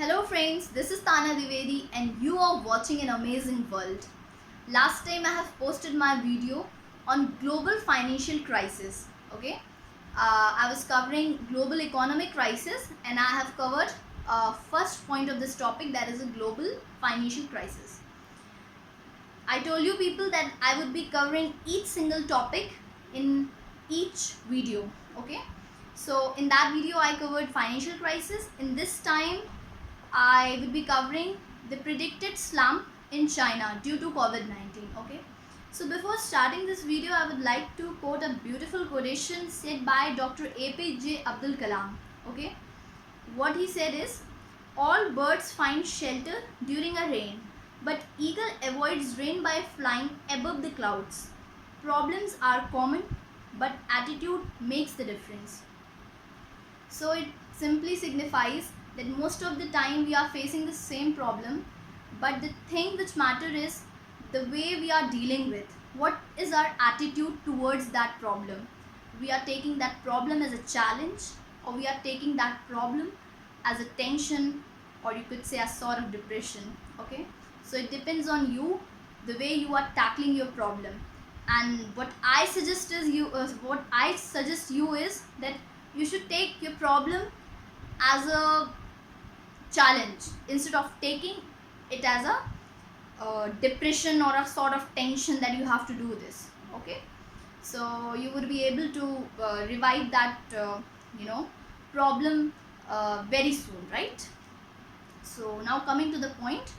Hello friends, this is Tana Divedi and you are watching an amazing world. Last time I have posted my video on global financial crisis. Okay, I was covering global economic crisis and I have covered first point of this topic, that is a global financial crisis. I told you people that I would be covering each single topic in each video. Okay, so in that video I covered financial crisis. In this time I will be covering the predicted slump in China due to COVID-19. Okay. So before starting this video, I would like to quote a beautiful quotation said by Dr. APJ Abdul Kalam. Okay. What he said is, all birds find shelter during a rain, but eagle avoids rain by flying above the clouds. Problems are common, but attitude makes the difference. So it simply signifies that most of the time we are facing the same problem, but the thing which matter is the way we are dealing with. What is our attitude towards that problem? We are taking that problem as a challenge, or we are taking that problem as a tension, or you could say a sort of depression. Okay, so it depends on you, the way you are tackling your problem. And what I suggest you is that you should take your problem as a challenge instead of taking it as a depression or a sort of tension that you have to do this. Okay, so you would be able to revive that problem very soon, right? So now coming to the point,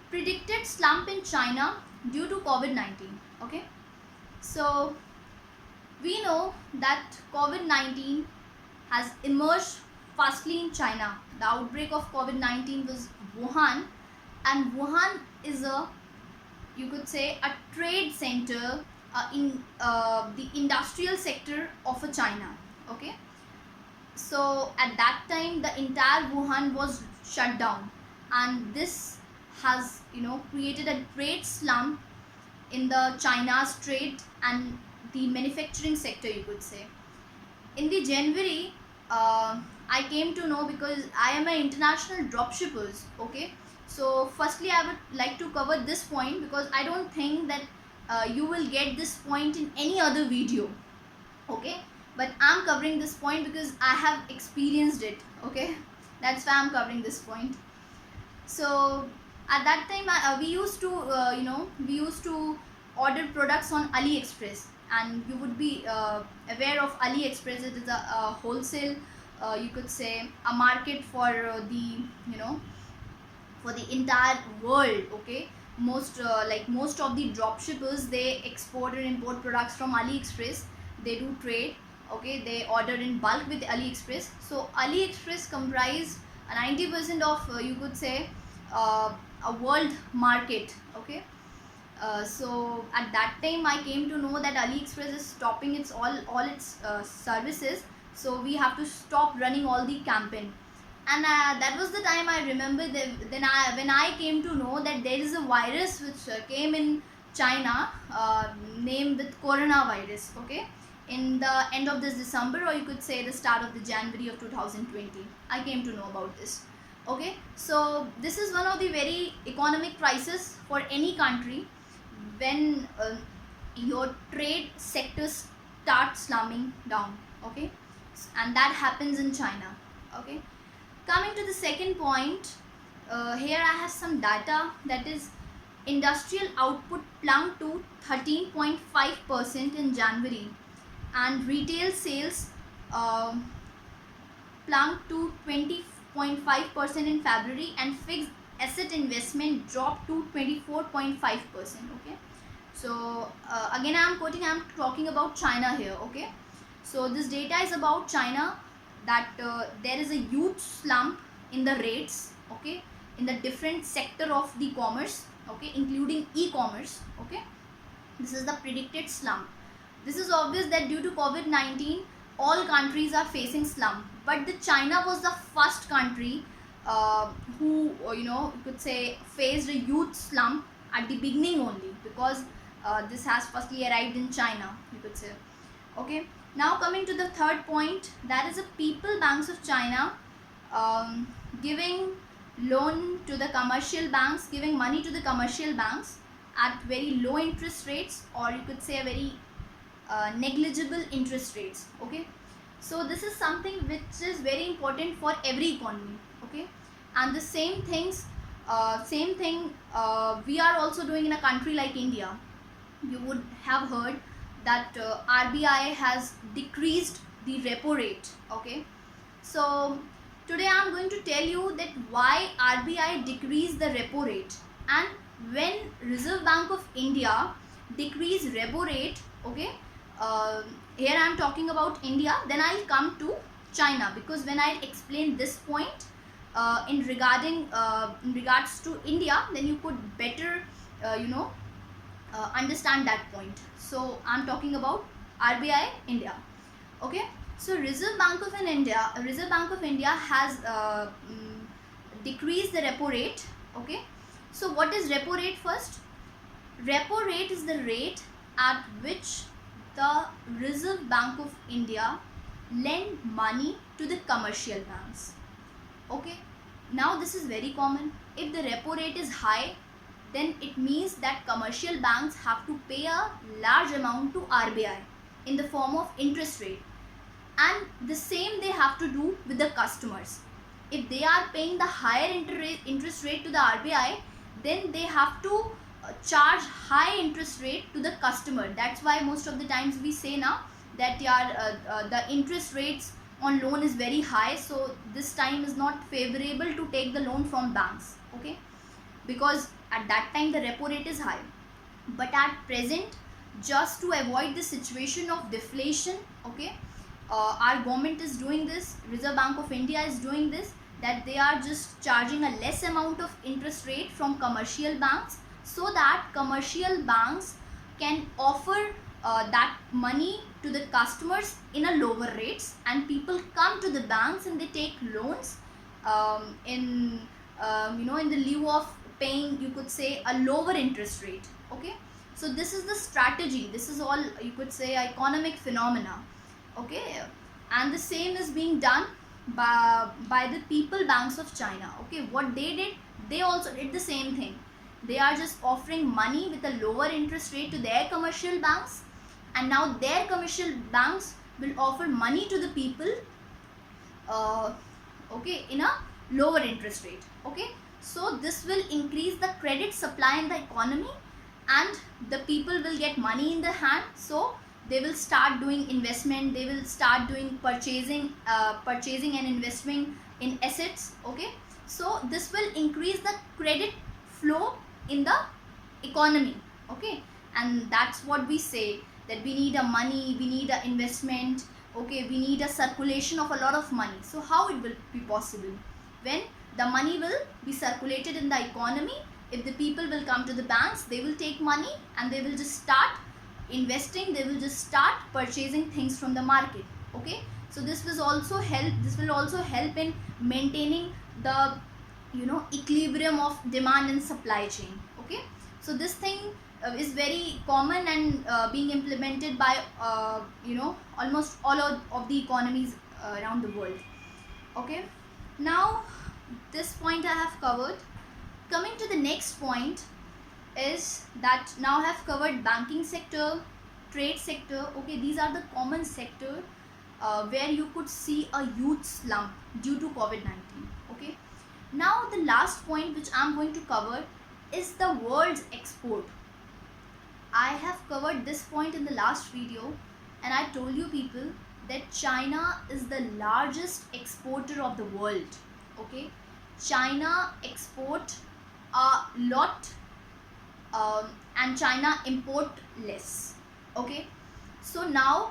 predicted slump in China due to COVID-19. Okay, so we know that COVID-19 has emerged fastly in China. The outbreak of COVID-19 was Wuhan, and Wuhan is a, you could say, a trade center in the industrial sector of China. Okay, so at that time the entire Wuhan was shut down, and this has created a great slump in the China's trade and the manufacturing sector, you could say. In the January, I came to know, because I am an international dropshippers. Okay, so firstly I would like to cover this point because I don't think that you will get this point in any other video. Okay, but I'm covering this point because I have experienced it. Okay, that's why I'm covering this point. So at that time we used to order products on AliExpress, and you would be aware of AliExpress. It is a wholesale, you could say, a market for for the entire world. Okay, most of the drop shippers, they export and import products from AliExpress. They do trade. Okay, they order in bulk with AliExpress. So AliExpress comprise 90% of, you could say, a world market. Okay, so at that time I came to know that AliExpress is stopping its all its services, so we have to stop running all the campaign. And that was the time I remember that when I came to know that there is a virus which came in China, named with coronavirus. Okay, in the end of this December, or you could say the start of the January of 2020, I came to know about this. Okay, so this is one of the very economic crisis for any country, when your trade sectors start slumming down. Okay, and that happens in China. Okay, coming to the second point, here I have some data, that is industrial output plumped to 13.5% in January, and retail sales plumped to 20.5% in February, and fixed asset investment dropped to 24.5%. Okay, so again I'm talking about China here. Okay, so this data is about China, that there is a huge slump in the rates. Okay, in the different sector of the commerce. Okay, including e-commerce. Okay, this is the predicted slump. This is obvious that due to COVID-19 all countries are facing slump, but the China was the first country who you could say faced a huge slump at the beginning only, because this has firstly arrived in China, you could say. Okay, now coming to the third point, that is a people banks of China. giving loan to the commercial banks, giving money to the commercial banks at very low interest rates, or you could say a very negligible interest rates. Okay, so this is something which is very important for every economy. Okay, and the same things, we are also doing in a country like India. You would have heard that RBI has decreased the repo rate. Okay, so today I am going to tell you that why RBI decreased the repo rate, and when Reserve Bank of India decrease repo rate. Okay, here I am talking about India, then I'll come to China, because when I explain this point in regards to India, then you could better understand that point. So I'm talking about RBI India. Okay, so Reserve Bank of India has decreased the repo rate. Okay, so what is repo rate first? Repo rate is the rate at which the Reserve Bank of India lend money to the commercial banks. Okay, now this is very common. If the repo rate is high, then it means that commercial banks have to pay a large amount to RBI in the form of interest rate, and the same they have to do with the customers. If they are paying the higher interest rate to the RBI, then they have to charge high interest rate to the customer. That's why most of the times we say now that the interest rates on loan is very high, so this time is not favorable to take the loan from banks. Okay, because at that time the repo rate is high. But at present, just to avoid the situation of deflation, okay, our government is doing this, Reserve Bank of India is doing this, that they are just charging a less amount of interest rate from commercial banks, so that commercial banks can offer that money to the customers in a lower rates, and people come to the banks and they take loans in the lieu of paying, you could say, a lower interest rate. Okay, so this is the strategy. This is all, you could say, economic phenomena. Okay, and the same is being done by the People Banks of China. Okay, what they did, they also did the same thing. They are just offering money with a lower interest rate to their commercial banks, and now their commercial banks will offer money to the people okay, in a lower interest rate. Okay, so this will increase the credit supply in the economy, and the people will get money in the hand, so they will start doing investment, they will start doing purchasing and investing in assets. Okay, so this will increase the credit flow in the economy. Okay, and that's what we say, that we need a money, we need a investment. Okay, we need a circulation of a lot of money. So how it will be possible? When the money will be circulated in the economy, if the people will come to the banks, they will take money and they will just start investing, they will just start purchasing things from the market. Okay, so this will also help in maintaining the equilibrium of demand and supply chain. Okay, so this thing is very common and being implemented by almost all of the economies around the world. Okay, now this point I have covered. Coming to the next point is that now I have covered banking sector, trade sector. Okay, these are the common sector where you could see a huge slump due to COVID-19. Okay, now the last point which I am going to cover is the world's export. I have covered this point in the last video, and I told you people that China is the largest exporter of the world. Okay, China export a lot and China import less. Okay, so now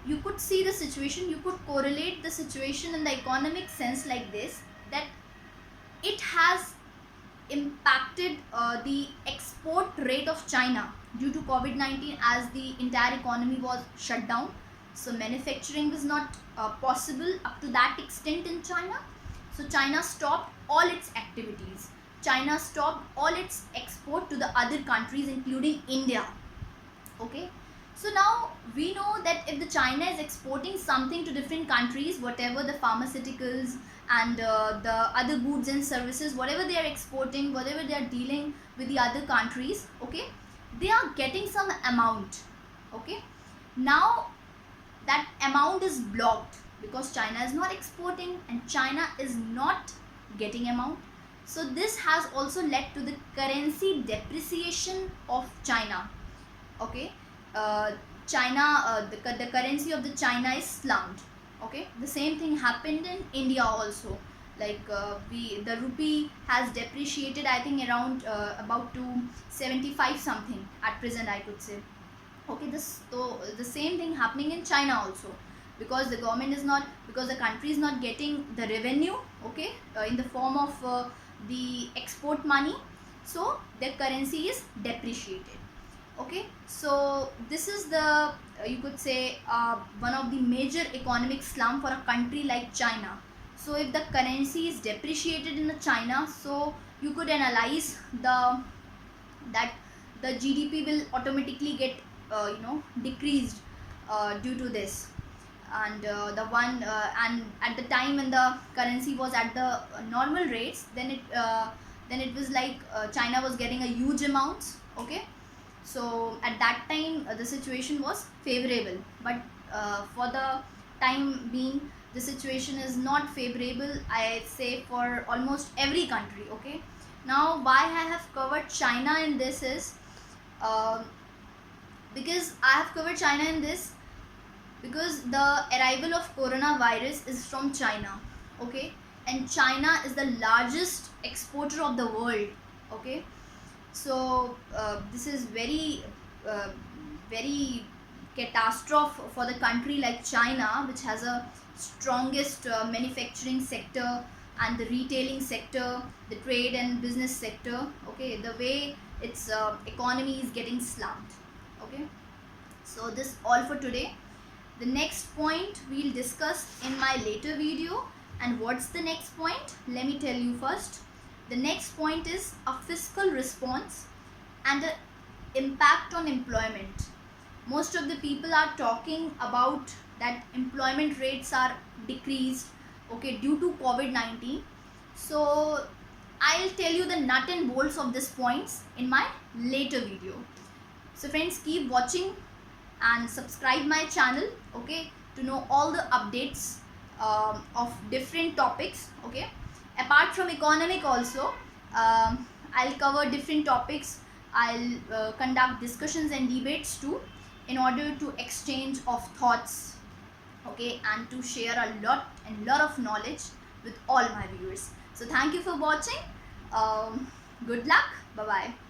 you could see the situation, you could correlate the situation in the economic sense like this, that it has impacted the export rate of China due to COVID-19, as the entire economy was shut down. So manufacturing was not possible up to that extent in China. So China stopped all its activities. China stopped all its export to the other countries, including India. Okay, so now we know that if the China is exporting something to different countries, whatever the pharmaceuticals, and the other goods and services, whatever they are exporting, whatever they are dealing with the other countries, okay, they are getting some amount. Okay, now that amount is blocked because China is not exporting and China is not getting amount. So this has also led to the currency depreciation of China. Okay, uh, China, the currency of the China is slumped. Okay, the same thing happened in India also. Like the rupee has depreciated, I think around about to 75 something at present, I could say. Okay, this, so the same thing happening in China also, because the government is not, because the country is not getting the revenue, okay, in the form of the export money, so their currency is depreciated. Okay, so this is the you could say one of the major economic slump for a country like China. So if the currency is depreciated in the China, so you could analyze that the GDP will automatically get decreased due to this. And and at the time when the currency was at the normal rates, then it was like China was getting a huge amounts. Okay, so at that time the situation was favorable, but for the time being the situation is not favorable, I say, for almost every country. Okay, now why I have covered China in this is uh, because I have covered China in this because the arrival of coronavirus is from China. Okay, and China is the largest exporter of the world. Okay, so this is uh, very catastrophe for the country like China, which has a strongest manufacturing sector and the retailing sector, the trade and business sector. Okay, the way its economy is getting slumped. Okay, so this all for today. The next point we'll discuss in my later video. And what's the next point? Let me tell you first. The next point is a fiscal response and an impact on employment. Most of the people are talking about that employment rates are decreased, okay, due to COVID-19. So I'll tell you the nut and bolts of these points in my later video. So friends, keep watching and subscribe my channel, okay, to know all the updates of different topics. Okay, apart from economic also, I'll cover different topics. I'll conduct discussions and debates too, in order to exchange of thoughts, okay, and to share a lot of knowledge with all my viewers. So thank you for watching. Good luck. Bye bye.